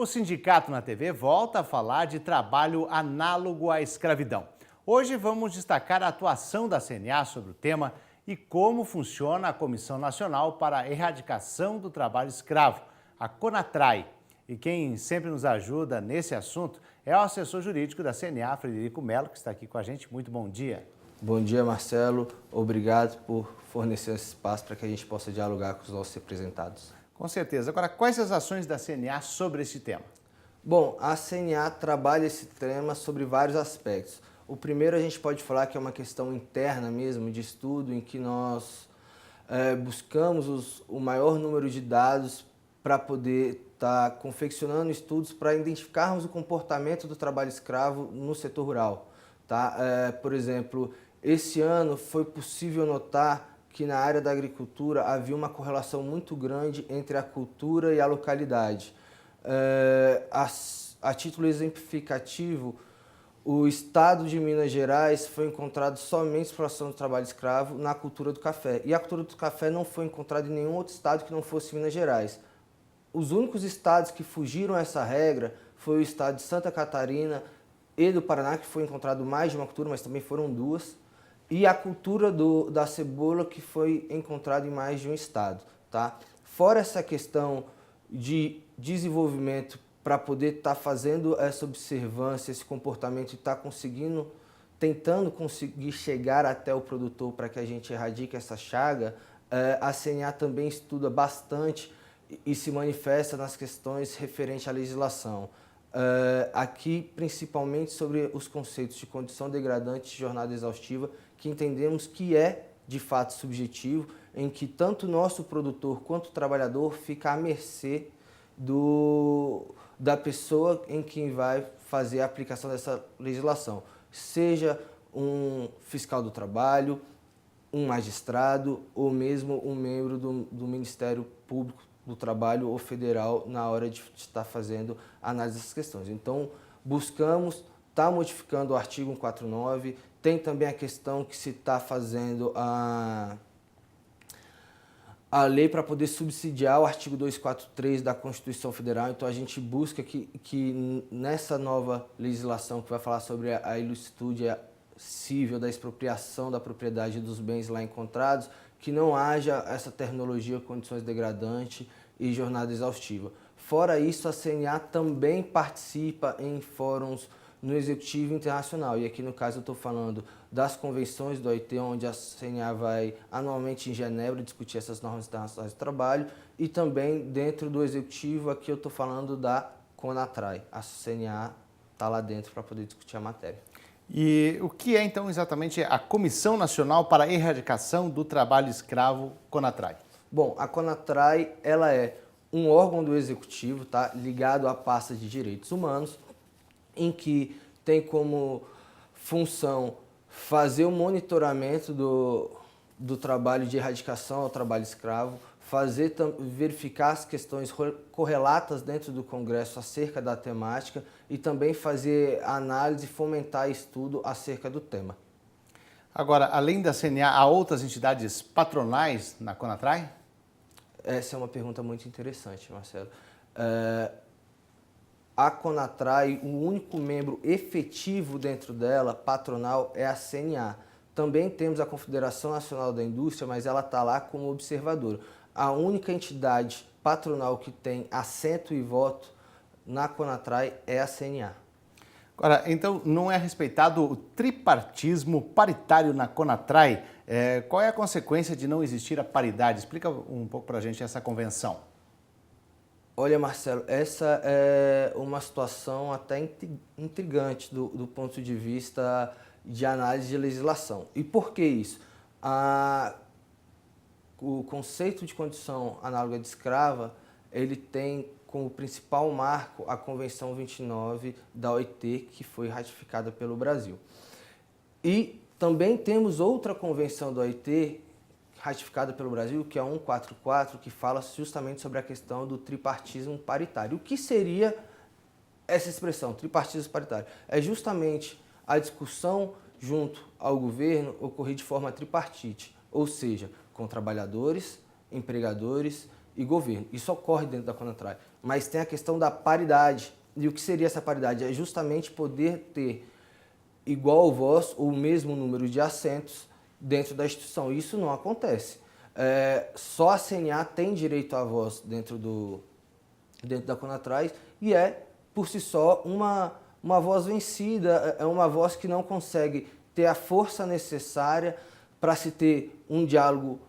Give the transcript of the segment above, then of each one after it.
O Sindicato na TV volta a falar de trabalho análogo à escravidão. Hoje vamos destacar a atuação da CNA sobre o tema e como funciona a Comissão Nacional para a Erradicação do Trabalho Escravo, a CONATRAI. E quem sempre nos ajuda nesse assunto é o assessor jurídico da CNA, Frederico Melo, que está aqui com a gente. Muito bom dia. Bom dia, Marcelo. Obrigado por fornecer esse espaço para que a gente possa dialogar com os nossos representados. Com certeza. Agora, quais as ações da CNA sobre esse tema? Bom, a CNA trabalha esse tema sobre vários aspectos. O primeiro a gente pode falar que é uma questão interna mesmo, de estudo, em que nós buscamos o maior número de dados para poder estar confeccionando estudos para identificarmos o comportamento do trabalho escravo no setor rural. Tá? Por exemplo, esse ano foi possível notar que na área da agricultura havia uma correlação muito grande entre a cultura e a localidade. A título exemplificativo, o estado de Minas Gerais foi encontrado somente exploração do trabalho escravo na cultura do café. E a cultura do café não foi encontrada em nenhum outro estado que não fosse Minas Gerais. Os únicos estados que fugiram a essa regra foi o estado de Santa Catarina e do Paraná, que foi encontrado mais de uma cultura, mas também foram duas. E a cultura da cebola, que foi encontrada em mais de um estado. Tá? Fora essa questão de desenvolvimento para poder estar fazendo essa observância, esse comportamento e estar tentando conseguir chegar até o produtor para que a gente erradique essa chaga, a CNA também estuda bastante e se manifesta nas questões referentes à legislação. Aqui, principalmente sobre os conceitos de condição degradante e jornada exaustiva, que entendemos que é, de fato, subjetivo, em que tanto o nosso produtor quanto o trabalhador fica à mercê da pessoa em quem vai fazer a aplicação dessa legislação, seja um fiscal do trabalho, um magistrado ou mesmo um membro do Ministério Público do Trabalho ou federal na hora de estar fazendo análise dessas questões. Então, buscamos estar modificando o artigo 149, tem também a questão que se está fazendo a lei para poder subsidiar o artigo 243 da Constituição Federal. Então, a gente busca que nessa nova legislação que vai falar sobre a ilicitude civil da expropriação da propriedade dos bens lá encontrados, que não haja essa terminologia condições degradantes e jornada exaustiva. Fora isso, a CNA também participa em fóruns no Executivo Internacional. E aqui, no caso, eu estou falando das convenções do OIT, onde a CNA vai anualmente em Genebra discutir essas normas internacionais de trabalho. E também dentro do Executivo, aqui eu estou falando da CONATRAI. A CNA está lá dentro para poder discutir a matéria. E o que é, então, exatamente a Comissão Nacional para a Erradicação do Trabalho Escravo, CONATRAI? Bom, a CONATRAI ela é um órgão do Executivo, tá, ligado à pasta de Direitos Humanos, em que tem como função fazer o monitoramento do trabalho de erradicação ao trabalho escravo, verificar as questões correlatas dentro do Congresso acerca da temática e também fazer análise e fomentar estudo acerca do tema. Agora, além da CNA, há outras entidades patronais na CONATRAI? Essa é uma pergunta muito interessante, Marcelo. A CONATRAI, o único membro efetivo dentro dela, patronal, é a CNA. Também temos a Confederação Nacional da Indústria, mas ela está lá como observadora. A única entidade patronal que tem assento e voto na CONATRAI é a CNA. Agora, então, não é respeitado o tripartismo paritário na CONATRAI? Qual é a consequência de não existir a paridade? Explica um pouco para a gente essa convenção. Olha, Marcelo, essa é uma situação até intrigante do ponto de vista de análise de legislação. E por que isso? O conceito de condição análoga de escrava, ele tem como principal marco a Convenção 29 da OIT, que foi ratificada pelo Brasil. E também temos outra convenção da OIT, ratificada pelo Brasil, que é a 144, que fala justamente sobre a questão do tripartismo paritário. O que seria essa expressão, tripartismo paritário? É justamente a discussão junto ao governo ocorrer de forma tripartite, ou seja, com trabalhadores, empregadores e governo. Isso ocorre dentro da CONATRAI. Mas tem a questão da paridade. E o que seria essa paridade? É justamente poder ter igual voz ou o mesmo número de assentos dentro da instituição. Isso não acontece. Só a CNA tem direito à voz dentro da CONATRAI e é, por si só, uma voz vencida, é uma voz que não consegue ter a força necessária para se ter um diálogo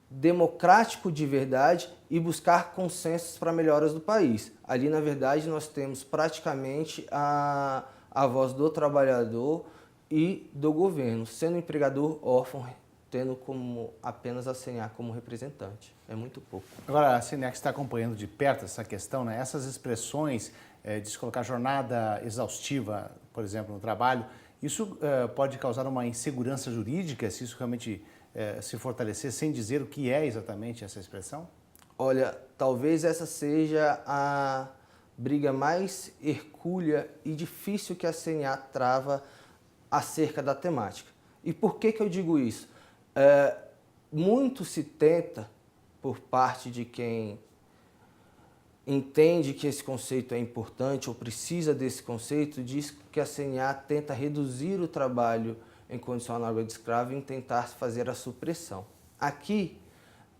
democrático de verdade e buscar consensos para melhoras do país. Ali, na verdade, nós temos praticamente a voz do trabalhador e do governo, sendo empregador órfão, tendo como apenas a CNA como representante. É muito pouco. Agora, a CNA que está acompanhando de perto essa questão, né? Essas expressões de se colocar jornada exaustiva, por exemplo, no trabalho, isso pode causar uma insegurança jurídica, se isso realmente se fortalecer, sem dizer o que é exatamente essa expressão? Olha, talvez essa seja a briga mais hercúlea e difícil que a CNA trava acerca da temática. E por que eu digo isso? Muito se tenta, por parte de quem entende que esse conceito é importante ou precisa desse conceito, diz que a CNA tenta reduzir o trabalho em condição análoga de escravo e tentar fazer a supressão. Aqui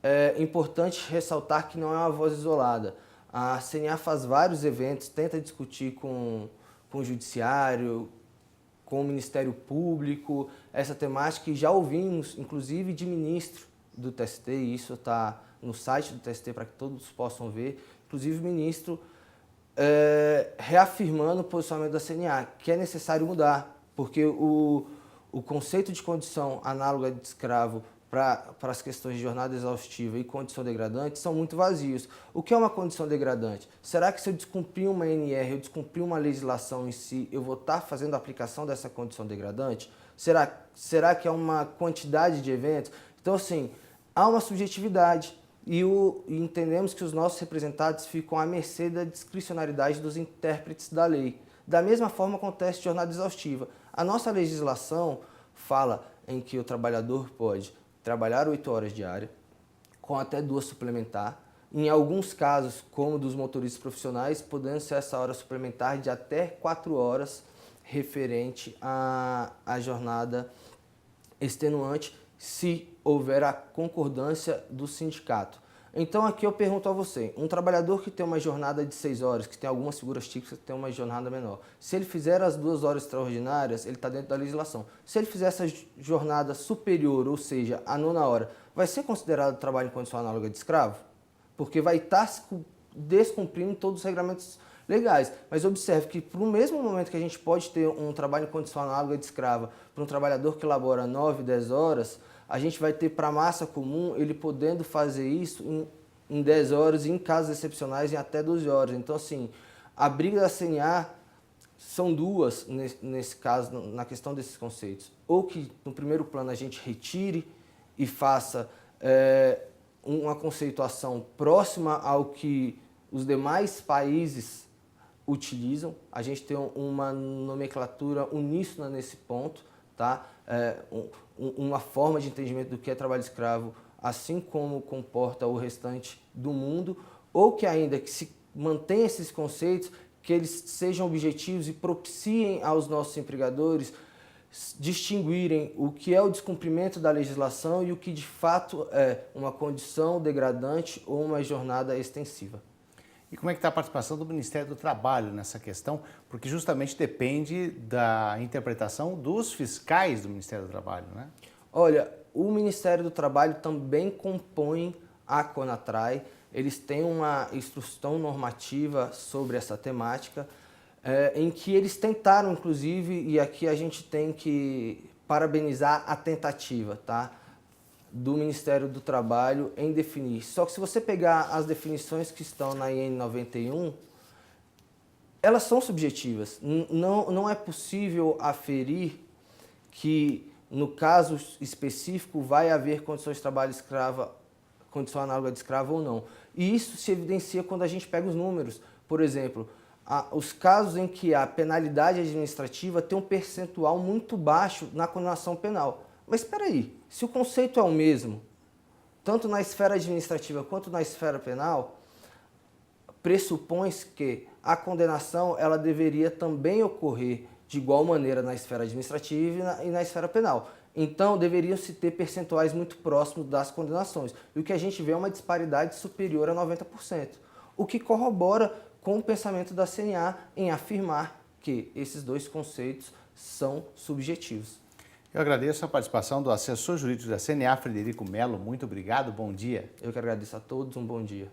é importante ressaltar que não é uma voz isolada. A CNA faz vários eventos, tenta discutir com o Judiciário, com o Ministério Público, essa temática, e já ouvimos, inclusive, de ministro do TST, e isso está no site do TST para que todos possam ver, inclusive o ministro reafirmando o posicionamento da CNA, que é necessário mudar, porque o conceito de condição análoga de escravo para as questões de jornada exaustiva e condição degradante são muito vazios. O que é uma condição degradante? Será que se eu descumprir uma NR, eu descumprir uma legislação em si, eu vou estar fazendo a aplicação dessa condição degradante? Será que é uma quantidade de eventos? Então, assim, há uma subjetividade e entendemos que os nossos representados ficam à mercê da discricionariedade dos intérpretes da lei. Da mesma forma acontece jornada exaustiva. A nossa legislação fala em que o trabalhador pode trabalhar 8 horas diárias, com até 2 suplementar. Em alguns casos, como dos motoristas profissionais, podendo ser essa hora suplementar de até 4 horas, referente à jornada extenuante, se houver a concordância do sindicato. Então aqui eu pergunto a você, um trabalhador que tem uma jornada de 6 horas, que tem algumas figuras típicas que tem uma jornada menor, se ele fizer as 2 horas extraordinárias, ele está dentro da legislação. Se ele fizer essa jornada superior, ou seja, a 9ª hora, vai ser considerado trabalho em condição análoga de escravo? Porque vai estar descumprindo todos os regulamentos legais. Mas observe que, para o mesmo momento que a gente pode ter um trabalho em condição análoga de escrava para um trabalhador que labora 9, 10 horas, a gente vai ter para a massa comum ele podendo fazer isso em 10 horas e em casos excepcionais em até 12 horas. Então, assim, a briga da CNA são duas nesse caso, na questão desses conceitos. Ou que, no primeiro plano, a gente retire e faça uma conceituação próxima ao que os demais países utilizam. A gente tem uma nomenclatura uníssona nesse ponto, tá? Uma forma de entendimento do que é trabalho escravo, assim como comporta o restante do mundo, ou que ainda que se mantenha esses conceitos, que eles sejam objetivos e propiciem aos nossos empregadores distinguirem o que é o descumprimento da legislação e o que de fato é uma condição degradante ou uma jornada extensiva. E como é que está a participação do Ministério do Trabalho nessa questão? Porque justamente depende da interpretação dos fiscais do Ministério do Trabalho, né? Olha, o Ministério do Trabalho também compõe a CONATRAI. Eles têm uma instrução normativa sobre essa temática, em que eles tentaram, inclusive, e aqui a gente tem que parabenizar a tentativa, tá? Do Ministério do Trabalho em definir. Só que se você pegar as definições que estão na IN 91, elas são subjetivas. Não é possível aferir que, no caso específico, vai haver condições de trabalho escrava, condição análoga de escravo ou não. E isso se evidencia quando a gente pega os números. Por exemplo, os casos em que a penalidade administrativa tem um percentual muito baixo na condenação penal. Mas espera aí, se o conceito é o mesmo, tanto na esfera administrativa quanto na esfera penal, pressupõe que a condenação ela deveria também ocorrer de igual maneira na esfera administrativa e na esfera penal. Então, deveriam se ter percentuais muito próximos das condenações. E o que a gente vê é uma disparidade superior a 90%, o que corrobora com o pensamento da CNA em afirmar que esses dois conceitos são subjetivos. Eu agradeço a participação do assessor jurídico da CNA, Frederico Melo. Muito obrigado, bom dia. Eu que agradeço a todos, um bom dia.